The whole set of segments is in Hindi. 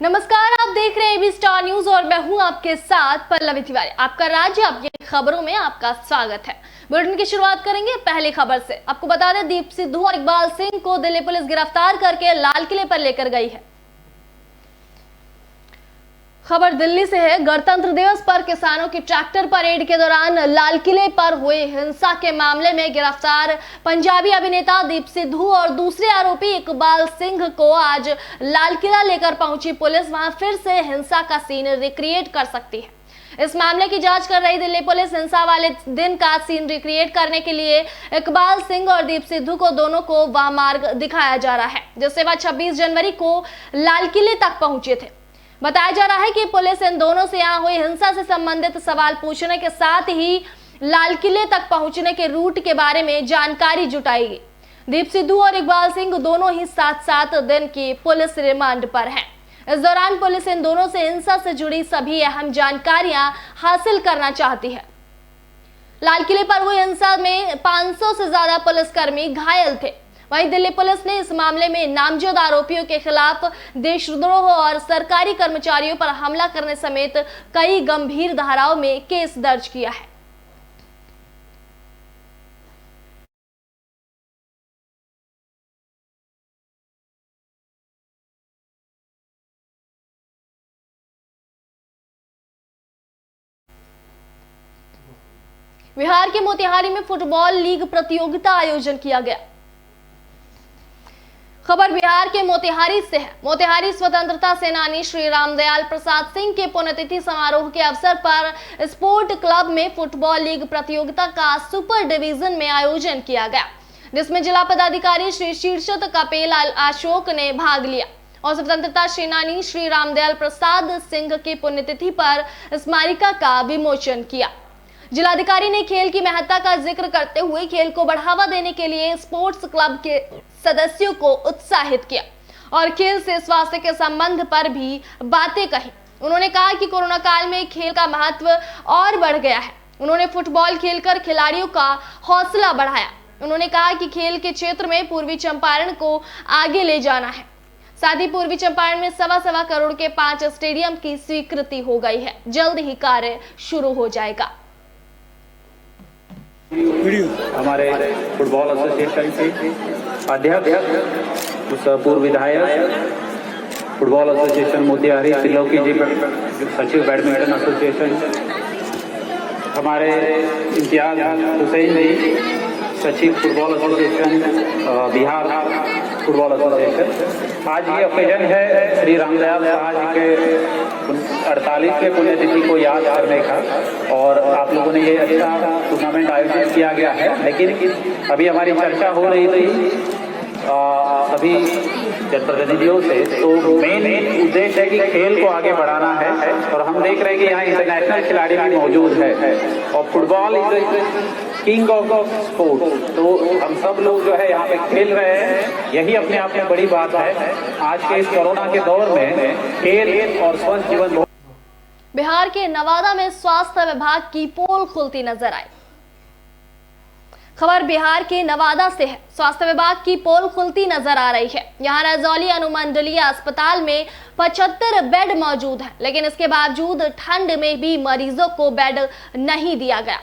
नमस्कार, आप देख रहे हैं एबी स्टार न्यूज और मैं हूं आपके साथ पल्लवी तिवारी। आपका राज्य आपकी खबरों में आपका स्वागत है। बुलेटिन की शुरुआत करेंगे पहली खबर से। आपको बता दें, दीप सिद्धू और इकबाल सिंह को दिल्ली पुलिस गिरफ्तार करके लाल किले पर लेकर गई है। खबर दिल्ली से है। गणतंत्र दिवस पर किसानों की ट्रैक्टर परेड के दौरान लाल किले पर हुए हिंसा के मामले में गिरफ्तार पंजाबी अभिनेता दीप सिद्धू और दूसरे आरोपी इकबाल सिंह को आज लाल किला लेकर पहुंची पुलिस वहां फिर से हिंसा का सीन रिक्रिएट कर सकती है। इस मामले की जांच कर रही दिल्ली पुलिस हिंसा वाले दिन का सीन रिक्रिएट करने के लिए इकबाल सिंह और दीप सिद्धू को दोनों को वह मार्ग दिखाया जा रहा है जिससे वह 26 जनवरी को लाल किले तक पहुंचे थे। बताया जा रहा है कि पुलिस इन दोनों से यहां हुई हिंसा से संबंधित सवाल पूछने के साथ ही लाल किले तक पहुंचने के रूट के बारे में जानकारी जुटाएगी। दीप सिद्धू और इकबाल सिंह दोनों ही 7-7 दिन की पुलिस रिमांड पर हैं। इस दौरान पुलिस इन दोनों से हिंसा से जुड़ी सभी अहम जानकारियां हासिल करना चाहती है। लाल किले पर हुई हिंसा में 500 से ज्यादा पुलिसकर्मी घायल थे। वहीं दिल्ली पुलिस ने इस मामले में नामजद आरोपियों के खिलाफ देशद्रोह और सरकारी कर्मचारियों पर हमला करने समेत कई गंभीर धाराओं में केस दर्ज किया है। बिहार के मोतिहारी में फुटबॉल लीग प्रतियोगिता आयोजन किया गया। खबर बिहार के मोतिहारी से है। मोतिहारी स्वतंत्रता सेनानी श्री रामदयाल प्रसाद सिंह के पुण्यतिथि समारोह के अवसर पर स्पोर्ट क्लब में फुटबॉल लीग प्रतियोगिता का सुपर डिवीजन में आयोजन किया गया, जिसमें जिला पदाधिकारी श्री शीर्षत कपिल अशोक ने भाग लिया और स्वतंत्रता सेनानी श्री रामदयाल प्रसाद सिंह की पुण्यतिथि पर स्मारिका का विमोचन किया। जिलाधिकारी ने खेल की महत्ता का जिक्र करते हुए खेल को बढ़ावा देने के लिए स्पोर्ट्स क्लब के सदस्यों को उत्साहित किया और खेल से स्वास्थ्य के संबंध पर भी बातें कही। उन्होंने कहा कि कोरोना काल में खेल का महत्व और बढ़ गया है। उन्होंने फुटबॉल खेलकर खिलाड़ियों का हौसला बढ़ाया। उन्होंने कहा कि खेल के क्षेत्र में पूर्वी चंपारण को आगे ले जाना है। साथ ही पूर्वी चंपारण में 1.25 करोड़ के 5 स्टेडियम की स्वीकृति हो गई है। जल्द ही कार्य शुरू हो जाएगा। हमारे फुटबॉल एसोसिएशन के अध्यक्ष, पूर्व विधायक, फुटबॉल एसोसिएशन मोतिहारी त्रिलोकी जी, सचिव बैडमिंटन एसोसिएशन, हमारे इम्तियाज हुसैन जी, सचिव football association Bihar football association. आज ये ओकेजन है श्री रामदयाल साहब के 48वें पुण्यतिथि को याद करने का, और आप लोगों ने ये अच्छा टूर्नामेंट आयोजित किया गया है। लेकिन अभी हमारी चर्चा हो रही थी सभी जनप्रतिनिधियों से, तो मेन उद्देश्य है कि खेल को आगे बढ़ाना है और हम देख रहे हैं कि यहाँ इंटरनेशनल खिलाड़ी भी मौजूद है और football is king of sport. तो हम सब लोग जो है यहाँ पे खेल रहे हैं, यही अपने आप में बड़ी बात है। आज के इस कोरोना के दौर में खेल और स्वस्थ जीवन। बिहार के नवादा में स्वास्थ्य विभाग की पोल खुलती नजर आई। खबर बिहार के नवादा से है। स्वास्थ्य विभाग की पोल खुलती नजर आ रही है। यहाँ रजौली अनुमंडलीय अस्पताल में 75 बेड मौजूद है, लेकिन इसके बावजूद ठंड में भी मरीजों को बेड नहीं दिया गया।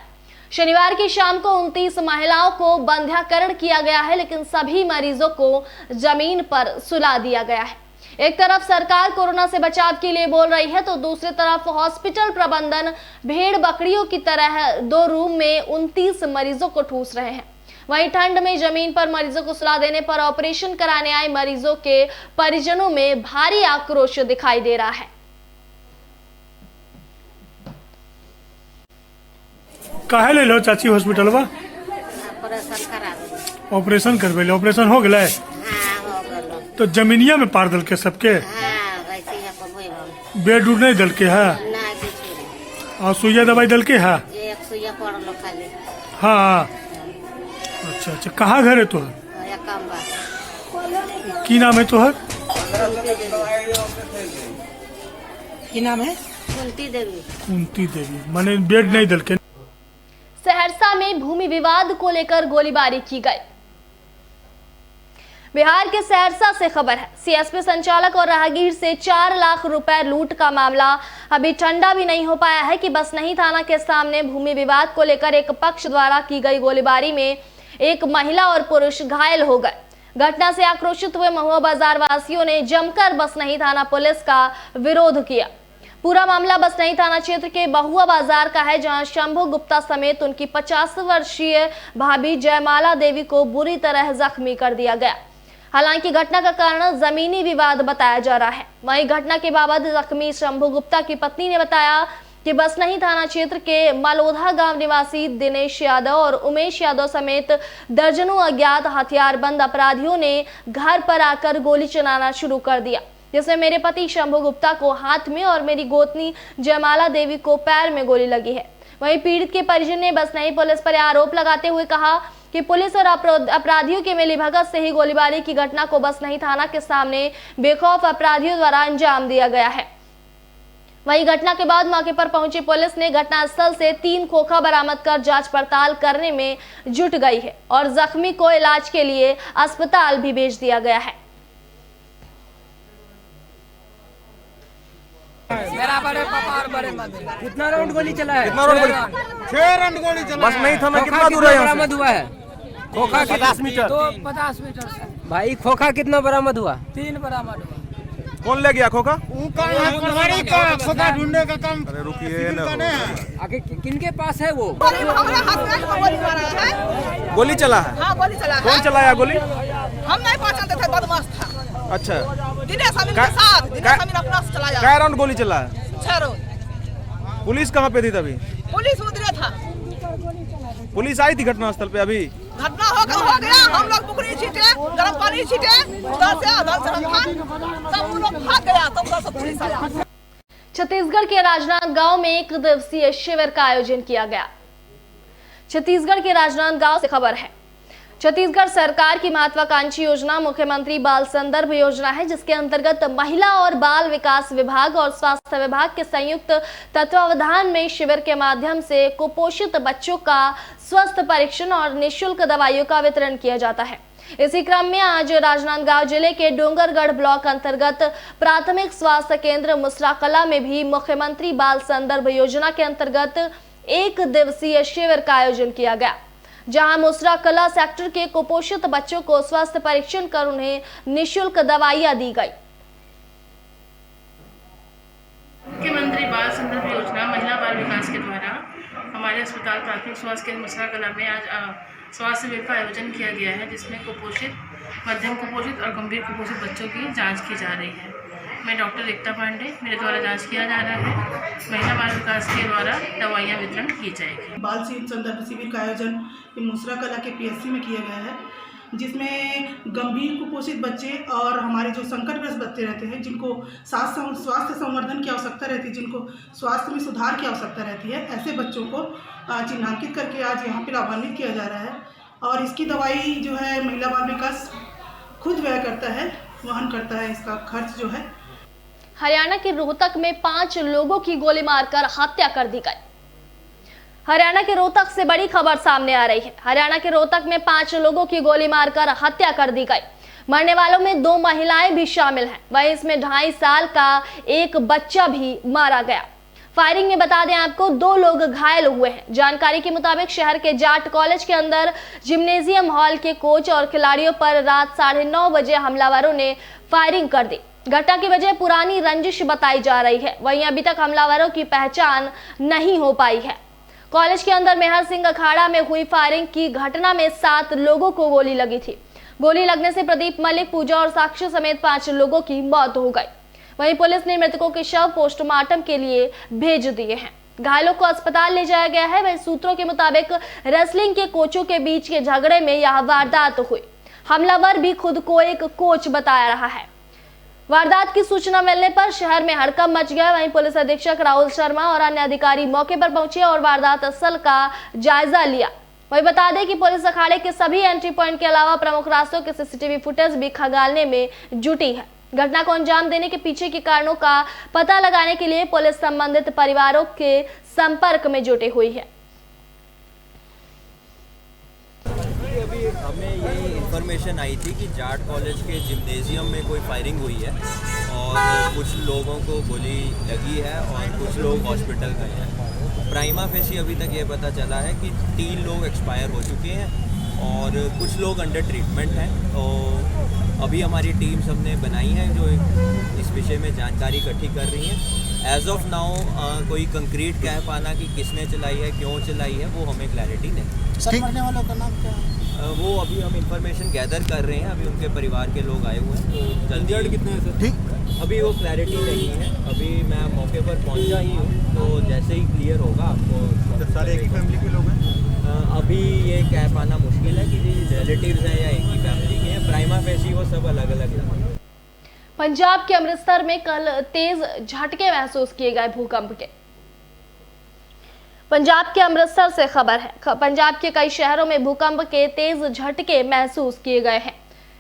शनिवार की शाम को 29 महिलाओं को बंध्याकरण किया गया है, लेकिन सभी मरीजों को जमीन पर सुला दिया गया है। एक तरफ सरकार कोरोना से बचाव के लिए बोल रही है, तो दूसरी तरफ हॉस्पिटल प्रबंधन भेड़ बकरियों की तरह 2 रूम में 29 मरीजों को ठूस रहे हैं। वहीं ठंड में जमीन पर मरीजों को सुला देने पर ऑपरेशन कराने आए मरीजों के परिजनों में भारी आक्रोश दिखाई दे रहा है। काहे ले लो चाची हॉस्पिटल बा? ऑपरेशन करवे ले। ऑपरेशन हो गए? तो जमीनिया में पार दल के सबके बेड उड नहीं दल के है और सुइया दवाई दल के है। हाँ, अच्छा अच्छा। कहाँ घर है तोहर? की नाम है तोहर? की नाम है? कुंती देवी। माने बेड नहीं दल के। सहरसा में भूमि विवाद को लेकर गोलीबारी की गई। बिहार के सहरसा से खबर है। सीएसपी संचालक और राहगीर से 4 लाख रुपए लूट का मामला अभी ठंडा भी नहीं हो पाया है कि बसनही थाना के सामने भूमि विवाद को लेकर एक पक्ष द्वारा की गई गोलीबारी में एक महिला और पुरुष घायल हो गए। घटना से आक्रोशित हुए महुआ बाजार वासियों ने जमकर बसनही थाना पुलिस का विरोध किया। पूरा मामला बसनही थाना क्षेत्र के बहुआ बाजार का है, जहां शंभू गुप्ता समेत उनकी 50 वर्षीय भाभी जयमाला देवी को बुरी तरह जख्मी कर दिया गया। हालांकि घटना का कारण जमीनी विवाद बताया जा रहा है। वहीं घटना के बाबत जख्मी शंभू गुप्ता की पत्नी ने बताया कि बसनही थाना क्षेत्र के मालोधा गांव निवासी दिनेश यादव और उमेश यादव समेत दर्जनों अज्ञात हथियारबंद अपराधियों ने घर पर आकर गोली चलाना शुरू कर दिया, जिसमें मेरे पति शंभू गुप्ता को हाथ में और मेरी गोतनी जयमाला देवी को पैर में गोली लगी है। वहीं पीड़ित के परिजन ने बसनही पुलिस पर आरोप लगाते हुए कहा कि पुलिस और अपराधियों के मिलीभगत से ही गोलीबारी की घटना को बसनही थाना के सामने बेखौफ अपराधियों द्वारा अंजाम दिया गया है। वहीं घटना के बाद मौके पर पहुंची पुलिस ने घटनास्थल से 3 खोखा बरामद कर जांच पड़ताल करने में जुट गई है और जख्मी को इलाज के लिए अस्पताल भी भेज दिया गया है। मेरा बड़े पापा और बड़े मम्मी कितना राउंड गोली चला है? कितना राउंड गोली? 6 राउंड गोली चला। बस नहीं था ना, कितना दूर है यहाँ से? बरामद हुआ है खोखा 50 मीटर। तो 50 मीटर से भाई खोखा कितना बरामद हुआ? 3 बरामद हुआ। कौन ले गया खोखा? खोखा ढूंढने का काम। अरे रुकिए ना, आगे किनके पास है वो? गोली चला है? हाँ, गोली चला है। कौन चलाया गोली? हम नहीं पहचानते थे, बदमाश था। अच्छा, दिनेश अमीन के साथ दिनेश अमीन अपना से चलाया। क्या राउंड गोली चला है? 6 राउंड। पुलिस कहाँ पे थी तभी? पुलिस उधर था। पुलिस आई थी घटनास्थल पे? अभी घटना हो गया, हम लोग बुकनी छीटे, गर्म पानी छीटे, उधर से तब वो लोग भाग गया, तब उधर से पुलिस आया। छत्तीसगढ़ के राजनांदगांव में 1 दिवसीय शिविर का आयोजन किया गया। छत्तीसगढ़ के राजनांदगांव से खबर है। छत्तीसगढ़ सरकार की महत्वाकांक्षी योजना मुख्यमंत्री बाल संदर्भ योजना है, जिसके अंतर्गत महिला और बाल विकास विभाग और स्वास्थ्य विभाग के संयुक्त तत्वावधान में शिविर के माध्यम से कुपोषित बच्चों का स्वास्थ्य परीक्षण और निःशुल्क दवाइयों का वितरण किया जाता है। इसी क्रम में आज राजनांदगांव जिले के डोंगरगढ़ ब्लॉक अंतर्गत प्राथमिक स्वास्थ्य केंद्र मुसराकला में भी मुख्यमंत्री बाल संदर्भ योजना के अंतर्गत 1 दिवसीय शिविर का आयोजन किया गया, जहां मुसराकला सेक्टर के कुपोषित बच्चों को स्वास्थ्य परीक्षण कर उन्हें निःशुल्क दवाइयां दी गई। मुख्यमंत्री बाल संदर्भ योजना महिला बाल विकास के द्वारा हमारे अस्पताल प्राथमिक स्वास्थ्य केंद्र मुसराकला में आज स्वास्थ्य शिविर का आयोजन किया गया है, जिसमें कुपोषित, मध्यम कुपोषित और गंभीर कुपोषित बच्चों की जांच की जा रही है। मैं डॉक्टर एकता पांडे, मेरे द्वारा जांच किया जा रहा है। महिला बाल विकास के द्वारा दवाइयाँ वितरण की जाएगी। बाल संदर्भ शिविर का आयोजन मुसराकला के पीएचसी में किया गया है, जिसमें गंभीर कुपोषित बच्चे और हमारे जो संकटग्रस्त बच्चे रहते हैं, जिनको स्वास्थ्य संवर्धन की आवश्यकता रहती है, जिनको स्वास्थ्य में सुधार की आवश्यकता रहती है, ऐसे बच्चों को चिन्हांकित करके आज यहाँ पे लाभान्वित किया जा रहा है। और इसकी दवाई जो है महिला बाल विकास खुद व्यय करता है, वहन करता है, इसका खर्च जो है। हरियाणा के रोहतक में 5 लोगों की गोली मारकर हत्या कर दी गई। हरियाणा के रोहतक से बड़ी खबर सामने आ रही है। हरियाणा के रोहतक में 5 लोगों की गोली मारकर हत्या कर दी गई। मरने वालों में 2 महिलाएं भी शामिल हैं। वहीं इसमें 2.5 साल का एक बच्चा भी मारा गया। फायरिंग में बता दें आपको 2 लोग घायल हुए हैं। जानकारी के मुताबिक शहर के जाट कॉलेज के अंदर जिम्नेजियम हॉल के कोच और खिलाड़ियों पर रात 9:30 बजे हमलावरों ने फायरिंग कर दी। घटना की वजह पुरानी रंजिश बताई जा रही है। वहीं अभी तक हमलावरों की पहचान नहीं हो पाई है। कॉलेज के अंदर मेहर सिंह अखाड़ा में हुई फायरिंग की घटना में 7 लोगों को गोली लगी थी। गोली लगने से प्रदीप मलिक, पूजा और साक्षी समेत 5 लोगों की मौत हो गई। वहीं पुलिस ने मृतकों के शव पोस्टमार्टम के लिए भेज दिए हैं। घायलों को अस्पताल ले जाया गया है। वहीं सूत्रों के मुताबिक रेसलिंग के कोचों के बीच के झगड़े में यह वारदात हुई। हमलावर भी खुद को एक कोच बता रहा है। वारदात की सूचना मिलने पर शहर में हड़कंप मच गया। वहीं पुलिस अधीक्षक राहुल शर्मा और अन्य अधिकारी मौके पर पहुंचे और वारदात स्थल का जायजा लिया। वहीं बता दें कि पुलिस अखाड़े के सभी एंट्री पॉइंट के अलावा प्रमुख रास्तों के सीसीटीवी फुटेज भी खंगालने में जुटी है। घटना को अंजाम देने के पीछे के कारणों का पता लगाने के लिए पुलिस संबंधित परिवारों के संपर्क में जुटी हुई है। अभी हमें यही इन्फॉर्मेशन आई थी कि जाट कॉलेज के जिम्नेजियम में कोई फायरिंग हुई है और कुछ लोगों को गोली लगी है और कुछ लोग हॉस्पिटल गए हैं। प्राइमा फेसी अभी तक ये पता चला है कि 3 लोग एक्सपायर हो चुके हैं और कुछ लोग अंडर ट्रीटमेंट हैं। तो अभी हमारी टीम सबने बनाई है जो इस विषय में जानकारी इकट्ठी कर रही है। एज ऑफ नाउ कोई कंक्रीट कह पाना कि किसने चलाई है, क्यों चलाई है, वो हमें क्लैरिटी नहीं। सर मरने वालों का नाम क्या है? वो अभी हम इंफॉर्मेशन गैदर कर रहे हैं। अभी उनके परिवार के लोग आए हुए हैं तो जल्दी कितने हैं सर? ठीक, अभी वो क्लैरिटी नहीं है। अभी मैं मौके पर पहुंचा ही हूँ, तो जैसे ही क्लियर होगा आपको। सारे एक ही फैमिली के लोग हैं? अभी ये कह पाना मुश्किल है कि रिलेटिव्स हैं या एक ही फैमिली के हैं। प्राइमा फेसी वो सब अलग अलग हैं। पंजाब के अमृतसर में कल तेज झटके महसूस किए गए भूकंप के। पंजाब के अमृतसर से खबर है। पंजाब के कई शहरों में भूकंप के तेज झटके महसूस किए गए हैं।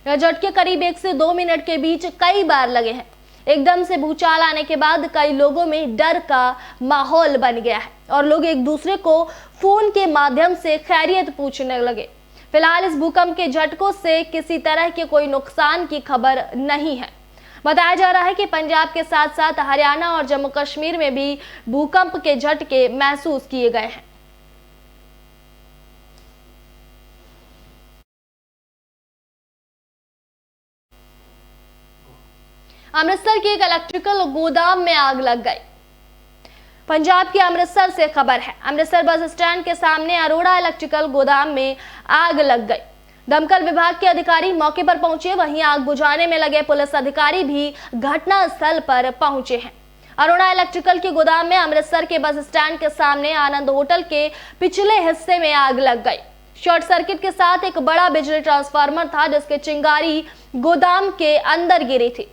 यह झटके करीब 1 से 2 मिनट के बीच कई बार लगे हैं। एकदम से भूचाल आने के बाद कई लोगों में डर का माहौल बन गया है और लोग एक दूसरे को फोन के माध्यम से खैरियत पूछने लगे। फिलहाल इस भूकंप के झटकों से किसी तरह के कोई नुकसान की खबर नहीं है। बताया जा रहा है कि पंजाब के साथ साथ हरियाणा और जम्मू कश्मीर में भी भूकंप के झटके महसूस किए गए हैं। अमृतसर के एक इलेक्ट्रिकल गोदाम में आग लग गई। पंजाब के अमृतसर से खबर है। अमृतसर बस स्टैंड के सामने अरोड़ा इलेक्ट्रिकल गोदाम में आग लग गई। दमकल विभाग के अधिकारी मौके पर पहुंचे, वहीं आग बुझाने में लगे पुलिस अधिकारी भी घटना स्थल पर पहुंचे हैं। अरोड़ा इलेक्ट्रिकल के गोदाम में अमृतसर के बस स्टैंड के सामने आनंद होटल के पिछले हिस्से में आग लग गई। शॉर्ट सर्किट के साथ एक बड़ा बिजली ट्रांसफार्मर था जिसके चिंगारी गोदाम के अंदर गिरी थी।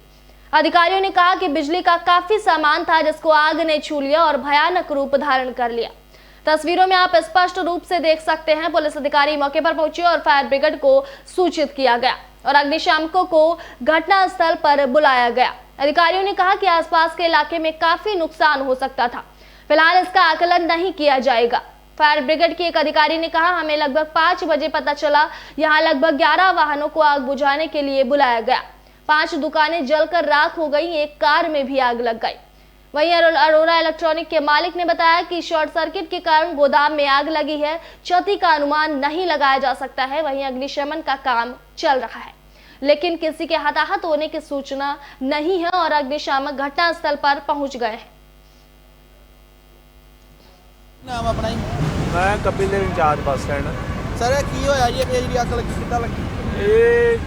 अधिकारियों ने कहा कि बिजली का काफी सामान था जिसको आग ने छू लिया और भयानक रूप धारण कर लिया। तस्वीरों में आप स्पष्ट रूप से देख सकते हैं। पुलिस अधिकारी मौके पर पहुंचे और फायर ब्रिगेड को सूचित किया गया और अग्निशामकों को घटना स्थल पर बुलाया गया। अधिकारियों ने कहा कि आसपास के इलाके में काफी नुकसान हो सकता था। फिलहाल इसका आकलन नहीं किया जाएगा। फायर ब्रिगेड के एक अधिकारी ने कहा, हमें लगभग 5 बजे पता चला। यहाँ लगभग 11 वाहनों को आग बुझाने के लिए बुलाया गया। 5 दुकानें जलकर राख हो गई, एक कार में भी आग लग गई। वहीं अरोड़ा इलेक्ट्रॉनिक के मालिक ने बताया कि शॉर्ट सर्किट के कारण गोदाम में आग लगी है। क्षति का अनुमान नहीं लगाया जा सकता है। वहीं अग्निशमन का काम चल रहा है, लेकिन किसी के हताहत होने की सूचना नहीं है और अग्निशामक घटनास्थल पर पहुंच गए हैं। नाम अपना ही? मैं Kapil Dev in charge bus stand. Sir की होया ये ਜਿਹੜੀ ਅੱਗ ਲੱਗੀ ਕਿੱਦਾਂ ਲੱਗੀ? ਇਹ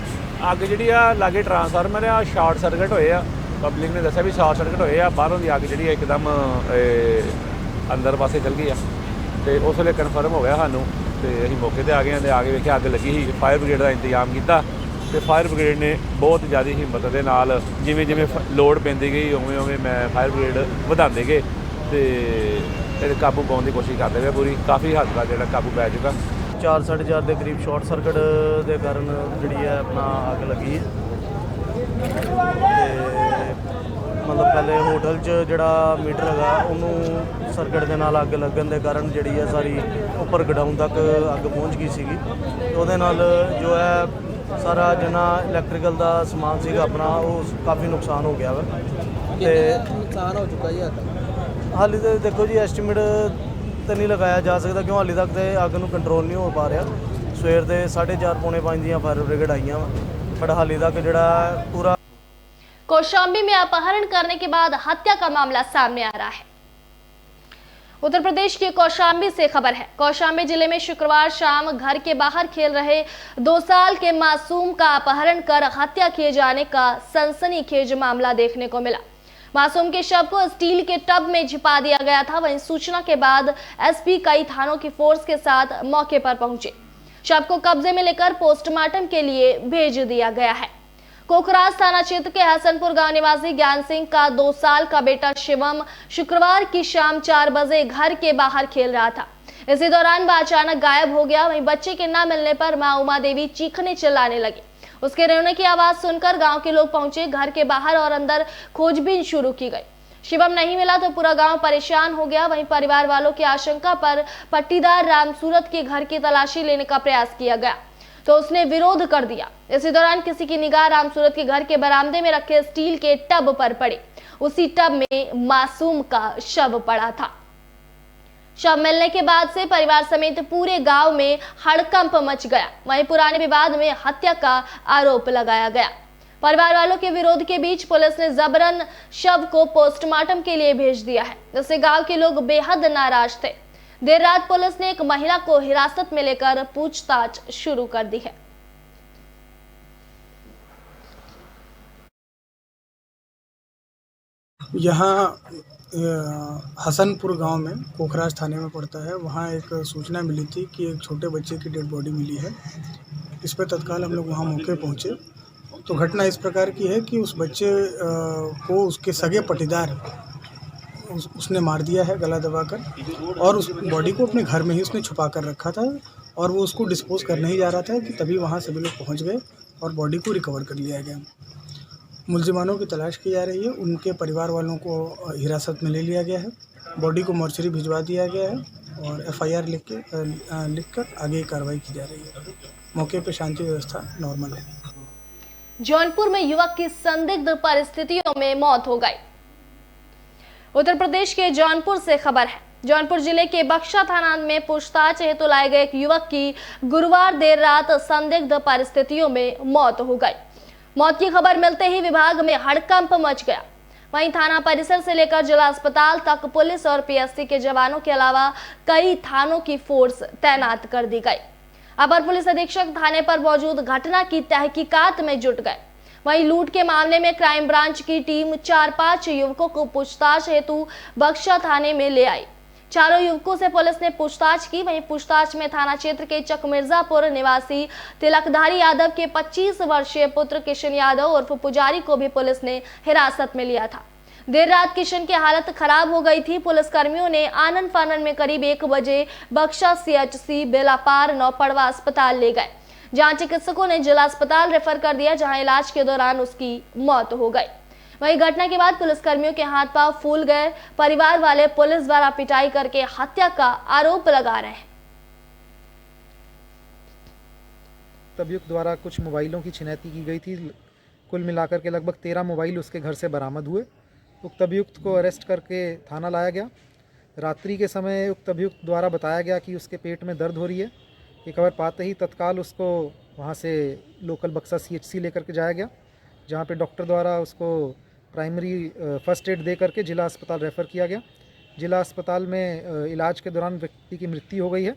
ਅੱਗ ਜਿਹੜੀ ਆ ਲਾਗੇ ਟਰਾਂਸਫਾਰਮਰ ਆ, ਸ਼ਾਰਟ ਸਰਕਟ ਹੋਏ ਆ। ਪਬਲਿਕ ਨੇ ਦੱਸਿਆ ਵੀ ਸ਼ਾਰਟ ਸਰਕਟ ਹੋਏ ਆ। ਬਾਹਰੋਂ ਦੀ ਅੱਗ ਜਿਹੜੀ ਆ ਇੱਕਦਮ ਅੰਦਰ ਪਾਸੇ ਚਲ ਗਈ ਆ ਤੇ ਉਸ ਵੇਲੇ ਕਨਫਰਮ ਹੋ ਗਿਆ ਸਾਨੂੰ ਤੇ ਅਸੀਂ ਮੌਕੇ ਤੇ ਆ ਗਏ ਆ ਤੇ ਆ ਕੇ ਵੇਖਿਆ ਅੱਗ ਲੱਗੀ ਸੀ। ਫਾਇਰ ਬ੍ਰਿਗੇਡ ਦਾ ਇੰਤਜ਼ਾਮ ਕੀਤਾ ਤੇ ਫਾਇਰ ਬ੍ਰਿਗੇਡ ਨੇ ਬਹੁਤ ਜ਼ਿਆਦਾ ਹਿੰਮਤ ਦੇ ਨਾਲ ਜਿਵੇਂ ਜਿਵੇਂ ਲੋਡ ਪੈਂਦੀ ਗਈ ਉਵੇਂ ਉਵੇਂ ਮੈਂ ਫਾਇਰ ਬ੍ਰਿਗੇਡ ਵਧਾਉਂਦੇ ਗਏ ਤੇ ਇਹਦੇ ਕਾਬੂ ਪਾਉਣ ਦੀ ਕੋਸ਼ਿਸ਼ ਕਰਦੇ ਗਏ। ਪੂਰੀ ਕਾਫੀ ਹੱਦ ਤੱਕ ਜਿਹੜਾ ਕਾਬੂ ਪੈ ਚੁੱਕਾ। 4-4:30 ਦੇ ਕਰੀਬ ਸ਼ਾਰਟ ਸਰਕਟ ਦੇ ਕਾਰਨ ਜਿਹੜੀ ਹੈ ਆਪਣਾ ਅੱਗ ਲੱਗੀ ਹੈ ਤੇ ਮਤਲਬ ਪਹਿਲੇ ਹੋਟਲ 'ਚ ਜਿਹੜਾ ਮੀਟਰ ਹੈਗਾ ਉਹਨੂੰ ਸਰਕਟ ਦੇ ਨਾਲ ਅੱਗ ਲੱਗਣ ਦੇ ਕਾਰਨ ਜਿਹੜੀ ਹੈ ਸਾਰੀ ਉੱਪਰ ਗਡਾਊਨ ਤੱਕ ਅੱਗ ਪਹੁੰਚ ਗਈ ਸੀਗੀ ਤੇ ਉਹਦੇ ਨਾਲ ਜੋ ਹੈ ਸਾਰਾ ਜਿੰਨਾ ਇਲੈਕਟ੍ਰੀਕਲ ਦਾ ਸਮਾਨ ਸੀਗਾ ਆਪਣਾ ਉਹ ਕਾਫੀ ਨੁਕਸਾਨ ਹੋ ਗਿਆ ਵਾ ਤੇ ਨੁਕਸਾਨ ਹੋ ਚੁੱਕਾ ਜੀ ਹਾਲੇ ਤਾਂ ਦੇਖੋ ਜੀ ਐਸਟੀਮੇਟ ਤਾਂ ਨਹੀਂ ਲਗਾਇਆ ਜਾ ਸਕਦਾ ਕਿਉਂ ਹਾਲੇ ਤੱਕ ਤੇ ਅੱਗ ਨੂੰ ਕੰਟਰੋਲ ਨਹੀਂ ਹੋ ਪਾ ਰਿਹਾ। ਸਵੇਰ ਦੇ 4:30 ਪੌਣੇ 5 ਦੀਆਂ फायर ब्रिगेड आईयां बट हाले तक जो पूरा। कौशाम्बी में अपहरण करने के बाद हत्या का मामला सामने आ रहा है। उत्तर प्रदेश के कौशाम्बी से खबर है। कौशाम्बी जिले में शुक्रवार शाम घर के बाहर खेल रहे 2 साल के मासूम का अपहरण कर हत्या किए जाने का सनसनीखेज मामला देखने को मिला। मासूम के शव को स्टील के टब में छिपा दिया गया था। वहीं सूचना के बाद एसपी कई थानों की फोर्स के साथ मौके पर पहुंचे। शव को कब्जे में लेकर पोस्टमार्टम के लिए भेज दिया गया है। कोकराज थाना क्षेत्र के हसनपुर गांव निवासी ज्ञान सिंह का 2 साल का बेटा शिवम शुक्रवार की शाम 4 बजे घर के बाहर खेल रहा था। इसी दौरान वह अचानक गायब हो गया। वहीं बच्चे के न मिलने पर मां उमा देवी चीखने चिल्लाने लगी। उसके रोने की आवाज सुनकर गांव के लोग पहुंचे। घर के बाहर और अंदर खोजबीन शुरू की गई। शिवम नहीं मिला तो पूरा गांव परेशान हो गया। वहीं परिवार वालों की आशंका पर पट्टीदार रामसूरत के घर की तलाशी लेने का प्रयास किया गया तो उसने विरोध कर दिया। इसी दौरान किसी की निगाह रामसूरत के घर के बरामदे में रखे स्टील के टब पर पड़ी। उसी टब में मासूम का शव पड़ा था। शव मिलने के बाद से परिवार समेत पूरे गांव में हड़कंप मच गया। वहीं पुराने विवाद में हत्या का आरोप लगाया गया। परिवार वालों के विरोध के बीच पुलिस ने जबरन शव को पोस्टमार्टम के लिए भेज दिया है, जिससे गांव के लोग बेहद नाराज थे। देर रात पुलिस ने एक महिला को हिरासत में लेकर पूछताछ शुरू कर दी है। यहाँ हसनपुर गांव में कोखराज थाने में पड़ता है। वहाँ एक सूचना मिली थी कि एक छोटे बच्चे की डेड बॉडी मिली है। इस पर तत्काल हम लोग वहाँ मौके पहुँचे तो घटना इस प्रकार की है कि उस बच्चे को उसके सगे पटीदार उसने मार दिया है गला दबाकर, और उस बॉडी को अपने घर में ही उसने छुपा कर रखा था और वो उसको डिस्पोज करने ही जा रहा था कि तभी वहाँ सभी लोग पहुँच गए और बॉडी को रिकवर कर लिया गया। मुलजिमानों की तलाश की जा रही है। उनके परिवार वालों को हिरासत में ले लिया गया है। बॉडी को मोर्चरी भिजवा दिया गया है और FIR लिखकर आगे कार्रवाई की जा रही है। मौके पर शांति व्यवस्था नॉर्मल है। जौनपुर में युवक की संदिग्ध परिस्थितियों में मौत हो गई। उत्तर प्रदेश के जौनपुर से खबर है। जौनपुर जिले के बक्सा थाना में पूछताछ हेतु लाए गए एक युवक की गुरुवार देर रात संदिग्ध परिस्थितियों में मौत हो गई। मौत की खबर मिलते ही विभाग में हड़कंप मच गया। वहीं थाना परिसर से लेकर जिला अस्पताल तक पुलिस और PSC के जवानों के अलावा कई थानों की फोर्स तैनात कर दी गई। अपर पुलिस अधीक्षक थाने पर मौजूद घटना की तहकीकात में जुट गए। वहीं लूट के मामले में क्राइम ब्रांच की टीम 4-5 युवकों को पूछताछ हेतु बक्सा थाने में ले आई। चारों युवकों से पुलिस ने पूछताछ की। वहीं पूछताछ में थाना क्षेत्र के चक मिर्जापुर निवासी तिलकधारी यादव के 25 वर्षीय पुत्र किशन यादव उर्फ पुजारी को भी पुलिस ने हिरासत में लिया था। देर रात किशन की हालत खराब हो गई थी। पुलिस कर्मियों ने आनन फानन में करीब 1 बजे बक्सा CHC बेलापार नौपड़वा अस्पताल ले गए, जहां चिकित्सकों ने जिला अस्पताल रेफर कर दिया, जहां इलाज के दौरान उसकी मौत हो गई। वहीं घटना के बाद पुलिस कर्मियों के हाथ पांव फूल गए। परिवार वाले पुलिस द्वारा पिटाई करके हत्या का आरोप लगा रहे हैं। अभियुक्त द्वारा कुछ मोबाइलों की छिनैती की गई थी। कुल मिलाकर के लगभग 13 मोबाइल उसके घर से बरामद हुए। उक्त अभियुक्त को अरेस्ट करके थाना लाया गया। रात्रि के समय उक्त अभियुक्त द्वारा बताया गया कि उसके पेट में दर्द हो रही है। ये खबर पाते ही तत्काल उसको वहाँ से लोकल बक्सा CHC लेकर के जाया गया, जहाँ पे डॉक्टर द्वारा उसको प्राइमरी फर्स्ट एड दे करके जिला अस्पताल रेफ़र किया गया। जिला अस्पताल में इलाज के दौरान व्यक्ति की मृत्यु हो गई है।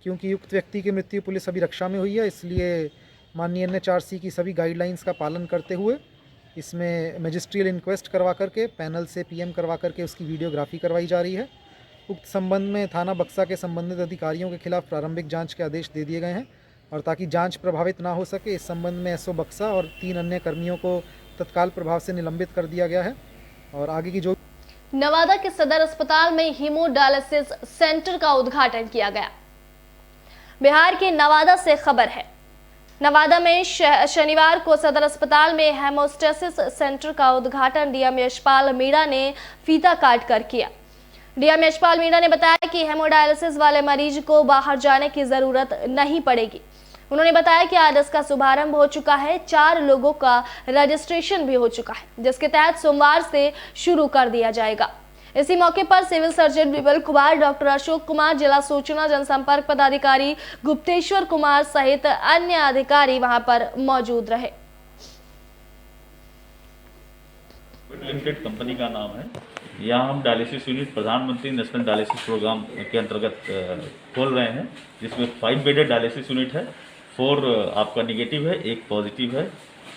क्योंकि युक्त व्यक्ति की मृत्यु पुलिस अभिरक्षा में हुई है, इसलिए माननीय NH-4C की सभी गाइडलाइंस का पालन करते हुए इसमें मजिस्ट्रियल इंक्वेस्ट करवा करके पैनल से PM करवा करके उसकी वीडियोग्राफी करवाई जा रही है। उक्त संबंध में थाना बक्सा के संबंधित अधिकारियों के खिलाफ प्रारंभिक जांच के आदेश दे दिए गए हैं और ताकि जांच प्रभावित ना हो सके, इस संबंध में SO बक्सा और 3 अन्य कर्मियों को तत्काल प्रभाव से निलंबित कर दिया गया है। और आगे की जो नवादा के सदर अस्पताल में हीमोडायलिसिस सेंटर का उद्घाटन किया गया। बिहार के नवादा से खबर है। नवादा में शनिवार को सदर अस्पताल में हेमोस्टेसिस सेंटर का उद्घाटन DM यशपाल मीणा ने फीता काट कर किया। DM यशपाल मीणा ने बताया कि हेमोडायलिसिस वाले मरीज को बाहर जाने की जरूरत नहीं पड़ेगी। उन्होंने बताया कि आज इसका शुभारंभ हो चुका है। 4 लोगों का रजिस्ट्रेशन भी हो चुका है, जिसके तहत सोमवार से शुरू कर दिया जाएगा। इसी मौके पर civil surgeon Vimal Kumar, doctor Ashok Kumar, जिला सूचना जनसंपर्क पदाधिकारी गुप्तेश्वर कुमार सहित अन्य अधिकारी वहां पर मौजूद रहे। लिमिटेड कंपनी का नाम है। यहाँ हम डायलिसिस यूनिट प्रधानमंत्री नेशनल डायलिसिस प्रोग्राम के अंतर्गत खोल रहे हैं, जिसमें 5 बेडेड डायलिसिस यूनिट है। 4 आपका निगेटिव है, 1 पॉजिटिव है।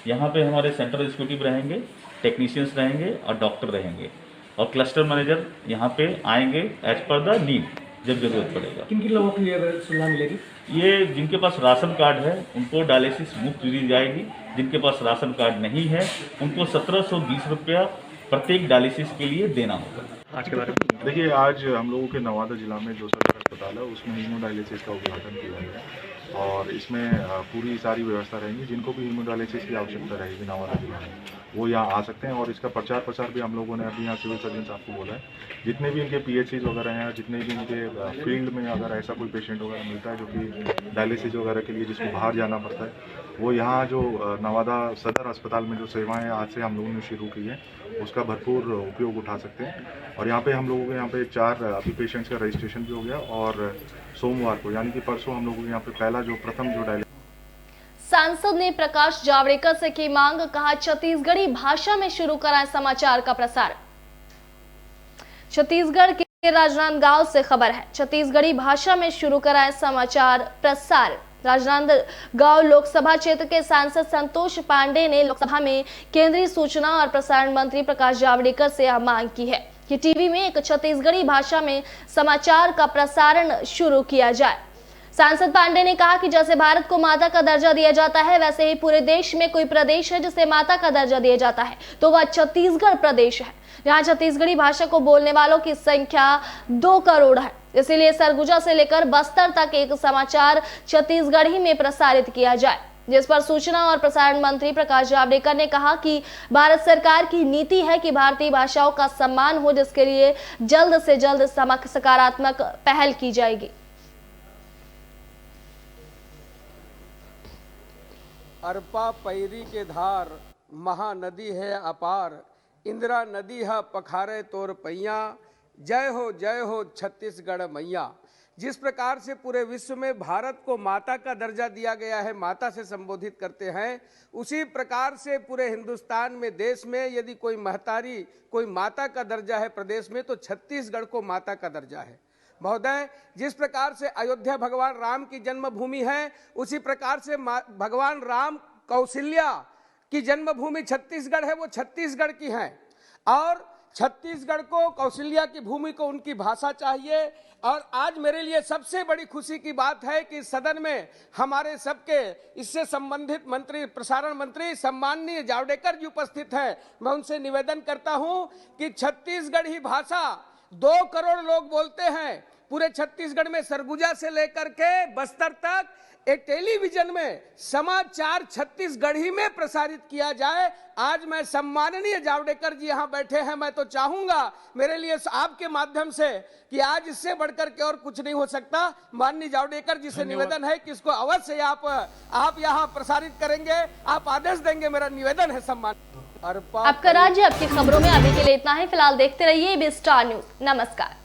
यहाँ पे हमारे सेंट्रल एग्जीक्यूटिव रहेंगे, टेक्नीशियंस रहेंगे और डॉक्टर रहेंगे और क्लस्टर मैनेजर यहाँ पे आएंगे एज पर द नीड जब जरूरत पड़ेगा। किन किन लोगों के लिए सुविधा मिलेगी? ये जिनके पास राशन कार्ड है उनको डायलिसिस मुफ्त दी जाएगी। जिनके पास राशन कार्ड नहीं है उनको 1720 रुपया प्रत्येक डायलिसिस के लिए देना होगा। आज के बारे में देखिए, आज हम लोगों के नवादा जिला में जो सदर अस्पताल है उसमें हीमोडायलिसिस का उद्घाटन किया गया है। और इसमें पूरी सारी व्यवस्था रहेंगी। जिनको भी हीमोडायलिसिस की आवश्यकता रहेगी नवादा जिला में वो यहाँ आ सकते हैं। और इसका प्रचार प्रसार भी हम लोगों ने अभी यहाँ सिविल सर्जन साहब को बोला है, जितने भी इनके PHCs वगैरह हैं, जितने भी इनके फील्ड में अगर ऐसा कोई पेशेंट वगैरह मिलता है जो कि डायलिसिस वगैरह के लिए जिसको बाहर जाना पड़ता है, वो यहाँ जो नवादा सदर अस्पताल में जो सेवाएँ आज से हम लोगों ने शुरू की है उसका भरपूर उपयोग उठा सकते हैं। और यहाँ पे हम लोगों के यहाँ पे 4 अभी पेशेंट्स का रजिस्ट्रेशन भी हो गया और सोमवार को यानी कि परसों हम लोगों के यहाँ पे पहला जो प्रथम जो डायलिसिस। सांसद ने प्रकाश जावड़ेकर से की मांग, कहा छत्तीसगढ़ी भाषा में शुरू कराएं समाचार का प्रसार। छत्तीसगढ़ के राजनांदगांव से खबर है, छत्तीसगढ़ी भाषा में शुरू कराएं समाचार प्रसार। राजनांदगांव लोकसभा क्षेत्र के सांसद संतोष पांडे ने लोकसभा में केंद्रीय सूचना और प्रसारण मंत्री प्रकाश जावड़ेकर से यह मांग की है कि टीवी में एक छत्तीसगढ़ी भाषा में समाचार का प्रसारण शुरू किया जाए। सांसद पांडे ने कहा कि जैसे भारत को माता का दर्जा दिया जाता है, वैसे ही पूरे देश में कोई प्रदेश है जिसे माता का दर्जा दिया जाता है तो वह छत्तीसगढ़ प्रदेश है, जहां छत्तीसगढ़ी भाषा को बोलने वालों की संख्या 2 करोड़ है। इसीलिए सरगुजा से लेकर बस्तर तक एक समाचार छत्तीसगढ़ी में प्रसारित किया जाए, जिस पर सूचना और प्रसारण मंत्री प्रकाश जावड़ेकर ने कहा कि भारत सरकार की नीति है कि भारतीय भाषाओं का सम्मान हो, जिसके लिए जल्द से जल्द सकारात्मक पहल की जाएगी। अरपा पैरी के धार महानदी है अपार, इंदिरा नदी है पखारे तोर पैया, जय हो छत्तीसगढ़ मैया। जिस प्रकार से पूरे विश्व में भारत को माता का दर्जा दिया गया है, माता से संबोधित करते हैं, उसी प्रकार से पूरे हिंदुस्तान में देश में यदि कोई महतारी कोई माता का दर्जा है प्रदेश में तो छत्तीसगढ़ को माता का दर्जा है। महोदय, जिस प्रकार से अयोध्या भगवान राम की जन्मभूमि है, उसी प्रकार से भगवान राम कौशल्या की जन्मभूमि छत्तीसगढ़ है, वो छत्तीसगढ़ की है। और छत्तीसगढ़ को, कौशल्या की भूमि को उनकी भाषा चाहिए। और आज मेरे लिए सबसे बड़ी खुशी की बात है कि सदन में हमारे सबके इससे संबंधित मंत्री, प्रसारण मंत्री सम्माननीय जावड़ेकर जी उपस्थित हैं। मैं उनसे निवेदन करता हूं कि छत्तीसगढ़ी भाषा 2 करोड़ लोग बोलते हैं पूरे छत्तीसगढ़ में, सरगुजा से लेकर के बस्तर तक एक टेलीविजन में समाचार छत्तीसगढ़ी में प्रसारित किया जाए। आज मैं सम्माननीय जावड़ेकर जी यहाँ बैठे हैं, मैं तो चाहूंगा मेरे लिए आपके माध्यम से कि आज इससे बढ़कर के और कुछ नहीं हो सकता। माननीय जावड़ेकर जी से निवेदन है कि इसको अवश्य आप यहाँ प्रसारित करेंगे, आप आदेश देंगे, मेरा निवेदन है। सम्मान आपका राज्य आपकी खबरों में अभी के लिए इतना ही। फिलहाल देखते रहिए AB स्टार न्यूज। नमस्कार।